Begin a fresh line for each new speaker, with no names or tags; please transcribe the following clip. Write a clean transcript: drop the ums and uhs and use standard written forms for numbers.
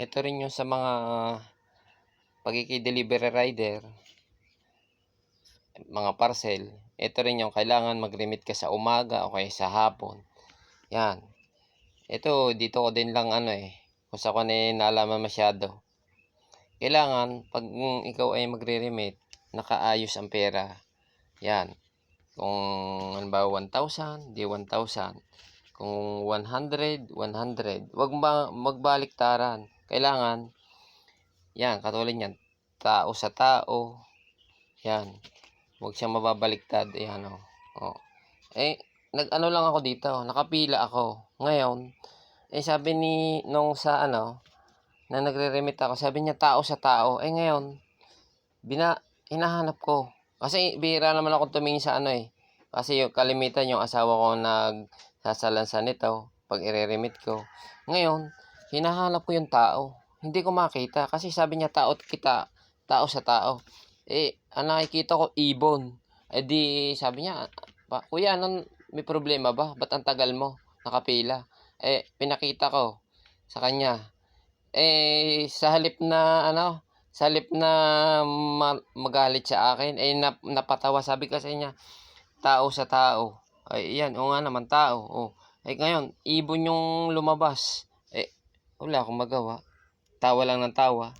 ito rin yung sa mga pagkiki-delivery rider, mga parcel. Ito rin yung kailangan mag-remit ka sa umaga o kaya sa hapon. Yan. Ito, dito ko din lang kung sa ko na nalaman masyado. Kailangan, pag ikaw ay magre-remit, nakaayos ang pera. Yan. Kung halimbawa 1,000, di 1,000. Kung 100, 100. Huwag magbaliktaran. Kailangan, yan, katulad yan, tao sa tao. Yan. Huwag siyang mababaliktad. Ayan, o. Oh. Nag-ano lang ako dito. Nakapila ako. Ngayon, sabi nung sa na nagre-remit ako, sabi niya tao sa tao. Ngayon, hinahanap ko. Kasi bihira naman ako tumingin sa Kasi yung kalimitan yung asawa ko nagsasalansan nito pag i-remit ko. Ngayon, hinahanap ko yung tao. Hindi ko makita kasi sabi niya tao kita, tao sa tao. Ang nakikita ko ibon. Di sabi niya, kuya, may problema ba? Ba't ang tagal mo? Nakapila. Pinakita ko sa kanya. Sa halip na magalit sa akin, napatawa. Sabi kasi niya, tao sa tao. Yan, o nga naman, tao. Oh. Ngayon, ibon yung lumabas. Wala akong magawa. Tawa lang ng tawa.